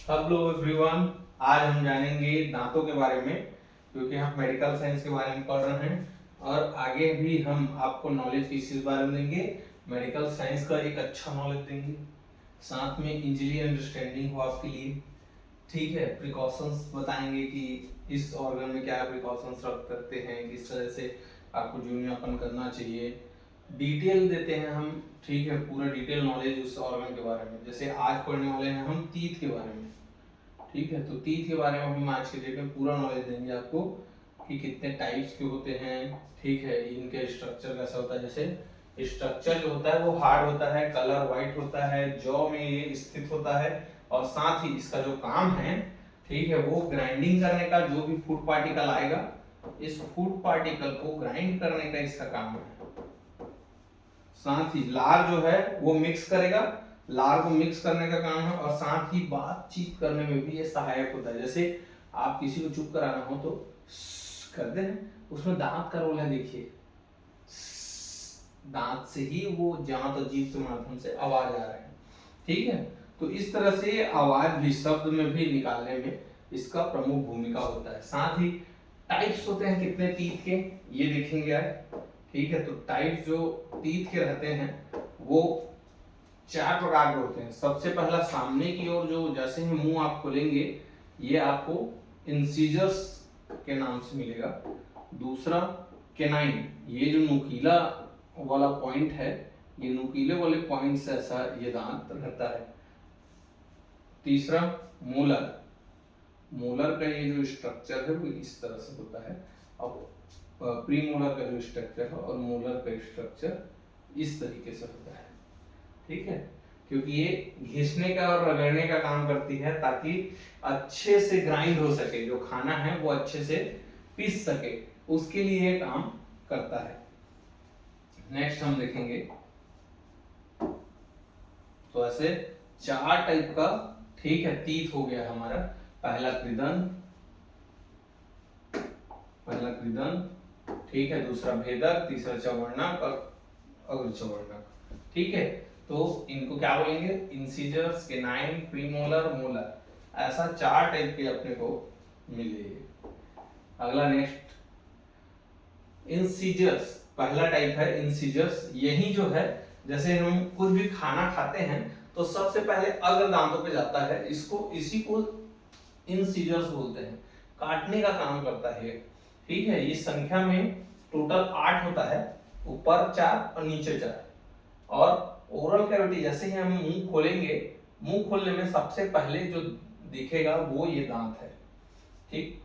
Hello everyone, आज हम जानेंगे दांतों के बारे में, क्योंकि हम मेडिकल साइंस के बारे में पढ़ रहे हैं और आगे भी हम आपको नॉलेज किस चीज बारे में देंगे। मेडिकल साइंस का एक अच्छा नॉलेज देंगे, साथ में इजीली अंडरस्टैंडिंग हो आपके लिए। ठीक है, प्रिकॉशंस बताएंगे कि इस ऑर्गन में क्या प्रिकॉशंस रख सकते हैं, किस तरह से आपको जीवनयापन करना चाहिए, डिटेल देते हैं हम। ठीक है, पूरा डिटेल नॉलेज उस ऑर्गन के बारे में। जैसे आज पढ़ने वाले हैं हम तीत के बारे में। ठीक है, तो तीत के बारे में हम आज के डेट में पूरा नॉलेज देंगे आपको कि कितने टाइप्स के होते हैं। ठीक है, इनके स्ट्रक्चर कैसा होता है। जैसे स्ट्रक्चर जो होता है वो हार्ड होता है, कलर वाइट होता है, जॉ में ये स्थित होता है और साथ ही इसका जो काम है, ठीक है, वो ग्राइंडिंग करने का। जो भी फूड पार्टिकल आएगा, इस फूड पार्टिकल को ग्राइंड करने का इसका काम है। साथ ही लार जो है वो मिक्स करेगा, लार को मिक्स करने का काम है और साथ ही बातचीत करने में भी ये सहायक होता है। जैसे आप किसी को चुप कराना हो तो करते हैं, उसमें दांत का रोल है। देखिए, दांत से ही वो जांत और जीभ के माध्यम से आवाज आ रहा है। ठीक है, तो इस तरह से आवाज भी शब्द में भी निकालने में इसका प्रमुख भूमिका होता है। साथ ही टाइप्स होते हैं कितने तीत के, ये देखेंगे आज। ठीक है, तो टाइप जो तीत के रहते हैं वो 4 प्रकार के होते हैं। सबसे पहला सामने की ओर, जो जैसे ही मुंह आप खोलेंगे ये आपको इंसीजर्स के नाम से मिलेगा। दूसरा केनाइन, ये जो नुकीला वाला पॉइंट है, ये नुकीले वाले पॉइंट से ऐसा ये दांत रहता है। तीसरा मोलर, मोलर का ये जो स्ट्रक्चर है वो इस तरह से होता है। अब प्रीमोलर का जो स्ट्रक्चर है और मोलर का स्ट्रक्चर इस तरीके से होता है। ठीक है, क्योंकि ये घिसने का और रगड़ने का काम करती है ताकि अच्छे से ग्राइंड हो सके, जो खाना है वो अच्छे से पीस सके, उसके लिए ये काम करता है। नेक्स्ट हम देखेंगे, तो ऐसे 4 टाइप का, ठीक है, तीत हो गया हमारा। पहला कृदंत, ठीक है, दूसरा भेदक, तीसरा चवर्णक और अग्रचवर्णक। ठीक है, तो इनको क्या बोलेंगे, इंसीजर्स, केनाइन, प्रीमोलर, मोलर। ऐसा 4 टाइप के अपने को मिले। अगला नेक्स्ट, इंसीजर्स। पहला टाइप है इंसीजर्स। यही जो है, जैसे हम कुछ भी खाना खाते हैं तो सबसे पहले अग्र दांतों पे जाता है, इसी को इंसीजर्स बोलते हैं। काटने का काम करता है। ठीक है, इस संख्या में टोटल 8 होता है, ऊपर 4 और नीचे 4। और ओरल कैविटी, जैसे ही हम मुंह खोलेंगे, मुंह खोलने में सबसे पहले जो दिखेगा वो ये दांत है। ठीक,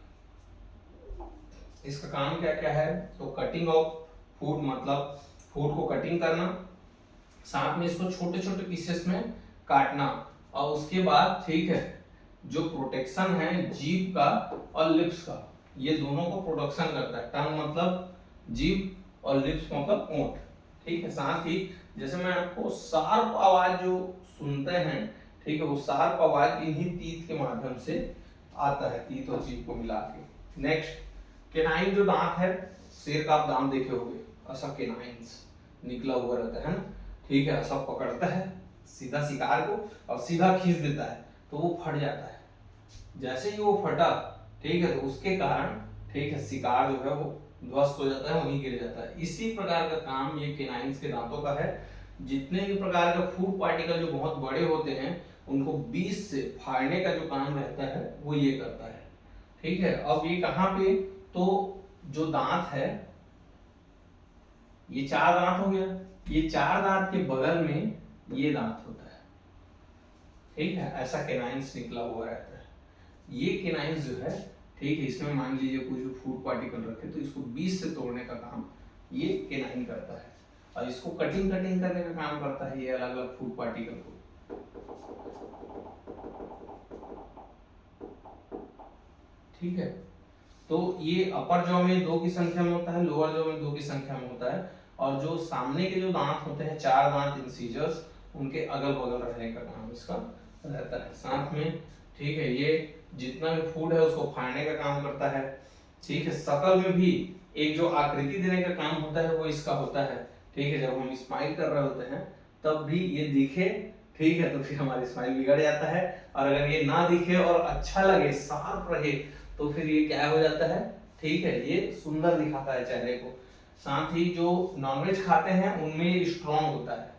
इसका काम क्या क्या है, तो कटिंग ऑफ फूड, मतलब फूड को कटिंग करना, साथ में इसको छोटे छोटे पीसेस में काटना, और उसके बाद, ठीक है, जो प्रोटेक्शन है जीभ का और लिप्स का, ये दोनों को प्रोटेक्शन करता है। टंग मतलब जीभ और लिप्स मतलब ओंठ। ठीक है, साथ ही जैसे मैं आपको शार्प आवाज जो सुनते हैं, ठीक है, वो शार्प आवाज इन्हीं तीत के माध्यम से आता है, तीत और जीभ को मिला के। नेक्स्ट, केनाइन जो दांत है, शेर का आप दांत देखे होंगे, ऐसा केनाइंस निकला हुआ रहता है ना। ठीक है, ऐसा पकड़ता है सीधा शिकार को और सीधा खींच देता है, तो वो फट जाता है। जैसे ही वो फटा, ठीक है, तो उसके कारण, ठीक है, शिकार जो है वो ध्वस्त हो जाता है, वहीं गिर जाता है। इसी प्रकार का काम ये केनाइंस के दांतों का है। जितने भी प्रकार के फूड पार्टिकल जो बहुत बड़े होते हैं, उनको बीच से फाड़ने का जो काम रहता है वो ये करता है। ठीक है, अब ये कहाँ पे, तो जो दांत है, ये 4 दांत हो गया, ये 4 दांत के बगल में ये दांत होता है। ठीक है, ऐसा केनाइंस निकला हुआ रहता है। ये केनाइंस जो है, ठीक है, इसमें मान लीजिए कुछ फूड पार्टिकल रखे तो इसको बीच से तोड़ने का काम ये केनाइन करता है, और इसको कटिंग करने का काम करता है ये अलग अलग फूड पार्टिकल को। ठीक है, तो ये अपर जॉ में 2 की संख्या में होता है, लोअर जॉ में 2 की संख्या में होता है, और जो सामने के जो दांत होते हैं, 4 दांत इंसीजर्स, उनके अगल बगल रहने का काम इसका रहता है। साथ में, ठीक है, ये जितना भी फूड है उसको फाड़ने का काम करता है। ठीक है, शकल में भी एक जो आकृति देने का काम होता है वो इसका होता है। ठीक है, जब हम स्माइल कर रहे होते हैं तब भी ये दिखे, ठीक है, तो फिर हमारी स्माइल बिगड़ जाता है, और अगर ये ना दिखे और अच्छा लगे, शार्प रहे, तो फिर ये क्या हो जाता है, ठीक है, ये सुंदर दिखाता है चेहरे को। साथ ही जो नॉनवेज खाते हैं उनमें ये स्ट्रांग होता है,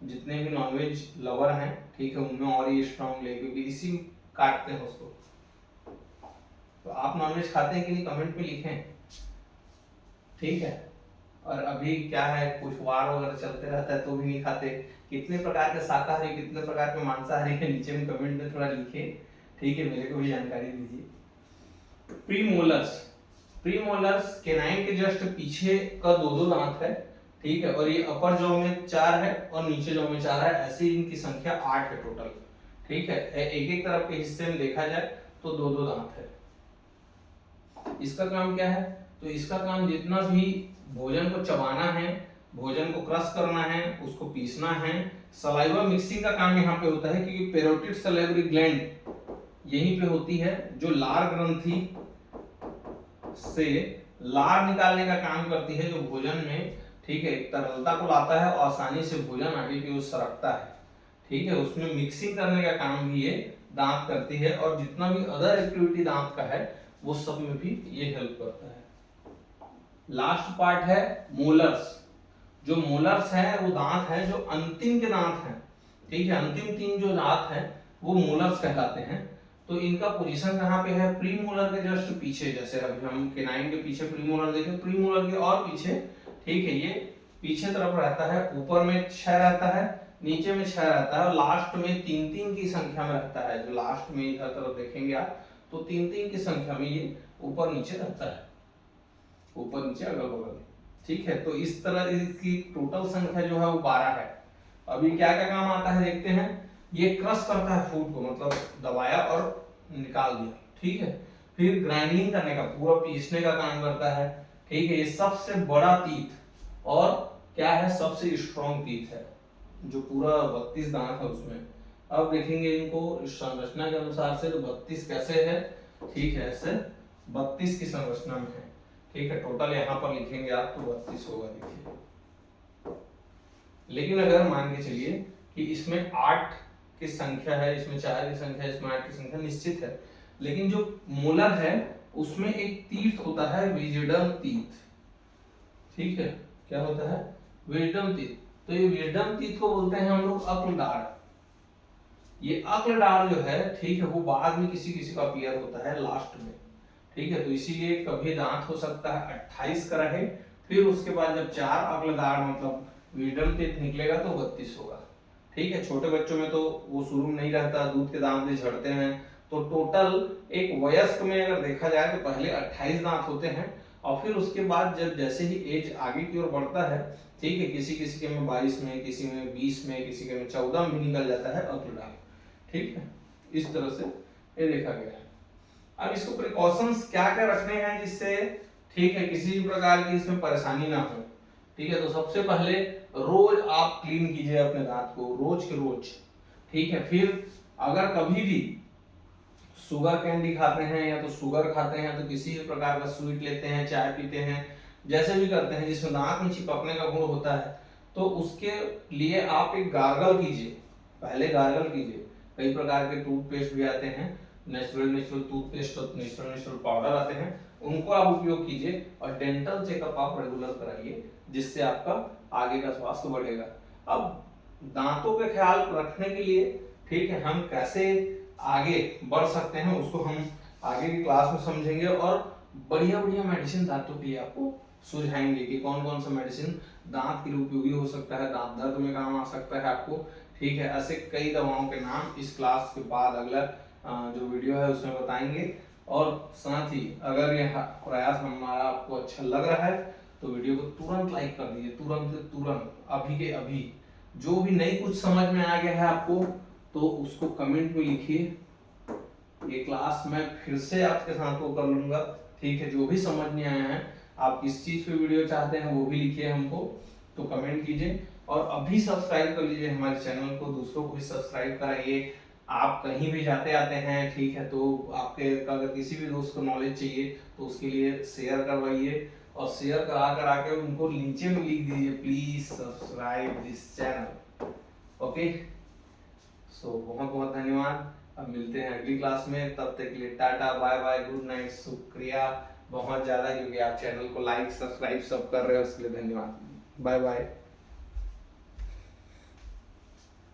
जितने भी नॉनवेज लवर हैं, ठीक है, उनमें और ये स्ट्रांग ले, क्योंकि इसी काटते हैं उसको। तो आप नॉनवेज खाते हैं कि नहीं, कमेंट में लिखें, ठीक है। और अभी क्या है, कुछ वार वगैरह चलते रहता है तो भी नहीं खाते। कितने प्रकार के शाकाहारी, कितने प्रकार के मांसाहारी है, नीचे में कमेंट में थोड़ा लिखिए, ठीक है, मेरे को भी जानकारी दीजिए। प्रीमोलर्स, प्रीमोलर्स केनाइन के जस्ट पीछे का दो दांत है, ठीक है, और ये अपर जॉ में 4 है और नीचे जॉ में 4 है, ऐसे इनकी संख्या 8 है टोटल, ठीक है। एक एक तरफ के हिस्से में देखा जाए तो दो दांत है। इसका काम क्या है, तो इसका काम जितना भी भोजन को चबाना है, भोजन को क्रश करना है, उसको पीसना है, सलाइवा मिक्सिंग का काम यहाँ पे होता है, क्योंकि पेरोटिड सलाइवरी ग्लैंड यहीं पे होती है, जो लार ग्रंथि से लार निकालने का काम करती है, जो भोजन में, ठीक है, तरलता को लाता है और आसानी से भोजन आगे की ओर सरकता है, ठीक है, उसमें मिक्सिंग करने का काम भी ये दांत करती है। और जितना भी अदर एक्टिविटी दांत का है वो सब में भी ये हेल्प करता है। लास्ट पार्ट है मोलर्स। जो मोलर्स है वो दांत है जो अंतिम के दांत हैं, ठीक है, अंतिम 3 जो दांत हैं वो मोलर्स कहलाते हैं। तो इनका पोजीशन कहाँ पे है, प्रीमोलर के जस्ट पीछे, जैसे अभी हम केनाइन के पीछे प्रीमोलर देखें, प्रीमोलर के और पीछे, ठीक है, ये पीछे तरफ रहता है, ऊपर में 6 रहता है, नीचे में 6 रहता है, और लास्ट में 3-3 की संख्या में रहता है। जो लास्ट में इधर तरफ देखेंगे आप तो 3-3 की संख्या में ये ऊपर नीचे रहता है, ऊपर नीचे अगल बगल, ठीक है। तो इस तरह इसकी टोटल संख्या जो है वो 12 है। अभी क्या क्या काम आता है देखते हैं। ये क्रश करता है फूड को, मतलब दबाया और निकाल दिया, ठीक है। फिर ग्राइंडिंग करने का, पूरा पीसने का काम करता है, ठीक है। ये सबसे बड़ा तीत और क्या है, सबसे स्ट्रॉन्ग तीत है, जो पूरा 32 दांत है उसमें। अब देखेंगे इनको संरचना के अनुसार से, तो 32 कैसे है, ठीक है, ऐसे 32 की संरचना में है, ठीक है। टोटल यहाँ पर लिखेंगे आप तो 32 होगा, देखिए। लेकिन अगर मान के चलिए कि इसमें 8 की संख्या है, इसमें 4 की संख्या है, इसमें 8 की संख्या, निश्चित है। लेकिन जो मोलर है उसमें एक तीर्थ होता है, विजडम तीर्थ, ठीक है। क्या होता है, विजडम तीर्थ। तो ये विजडम तीर्थ को बोलते हैं हम लोग अक्लडार। ये अक्लडार जो है, ठीक है, वो बाद में किसी किसी का अपीयर होता है लास्ट में, ठीक है। तो इसीलिए कभी दांत हो सकता है 28 का रहे, फिर उसके बाद जब 4 अक्लदार मतलब विजडम टीथ निकलेगा तो 32 होगा, ठीक है। छोटे बच्चों में तो वो शुरू में नहीं रहता, दूध के दांत भी झड़ते हैं। तो टोटल एक वयस्क में अगर देखा जाए तो पहले 28 दांत होते हैं, और फिर उसके बाद जब जैसे ही एज आगे की ओर बढ़ता है, ठीक है, किसी किसी के में 22 में, किसी में 20 में, किसी के में 14 में निकल जाता है अक्लदार, ठीक है। इस तरह से ये देखा गया है। अब इसको प्रिकॉशंस क्या क्या रखने हैं जिससे, ठीक है, किसी भी प्रकार की इसमें परेशानी ना हो, ठीक है। तो सबसे पहले रोज आप क्लीन कीजिए अपने दांत को, रोज के रोज, ठीक है। फिर अगर कभी भी शुगर कैंडी खाते हैं या तो शुगर खाते हैं, तो किसी भी प्रकार का स्वीट लेते हैं, चाय पीते हैं, जैसे भी करते हैं जिसमें दांत में चिपकने का गुण होता है, तो उसके लिए आप एक गार्गल कीजिए, पहले गार्गल कीजिए। कई प्रकार के टूथपेस्ट भी आते हैं, नेचुरल टूथपेस्ट और नेचुरल पाउडर आते हैं, उनको आप उपयोग कीजिए, और डेंटल चेकअप आप रेगुलर कराइए, जिससे आपका आगे का स्वास्थ्य बढ़ेगा। अब दांतों के ख्याल रखने के लिए, ठीक है, हम कैसे आगे बढ़ सकते हैं उसको हम आगे की क्लास में समझेंगे, और बढ़िया बढ़िया मेडिसिन दांतों के लिए आपको सुझाएंगे कि कौन कौन सा मेडिसिन दांत के लिए उपयोगी हो सकता है, दांत दर्द में काम आ सकता है आपको, ठीक है। ऐसे कई दवाओं के नाम इस क्लास के बाद अगला जो वीडियो है उसमें बताएंगे। और साथ ही अगर यह प्रयास हमारा आपको अच्छा लग रहा है तो वीडियो को तुरंत लाइक कर दीजिए, तुरंत अभी के अभी। जो भी नहीं कुछ समझ में आ गया है आपको तो उसको कमेंट में लिखिए, ये क्लास मैं फिर से आपके साथ वो कर लूंगा, ठीक है। जो भी समझ नहीं आया है, आप किस चीज पे वीडियो चाहते हैं वो भी लिखिए हमको, तो कमेंट कीजिए। और अभी सब्सक्राइब कर लीजिए हमारे चैनल को, दूसरों को भी सब्सक्राइब कराइए। आप कहीं भी जाते आते हैं, ठीक है, तो आपके अगर किसी भी दोस्त को नॉलेज चाहिए तो उसके लिए शेयर करवाइए, और शेयर करा के उनको नीचे में लिख दीजिए, please subscribe this channel. Okay, so बहुत बहुत धन्यवाद। अब मिलते हैं अगली क्लास में, तब तक के लिए tata bye bye good night. शुक्रिया बहुत ज़्यादा, क्योंकि आप चैनल को लाइक सब्सक्राइब सब कर रहे हो, उसके लिए धन्यवाद। Bye bye.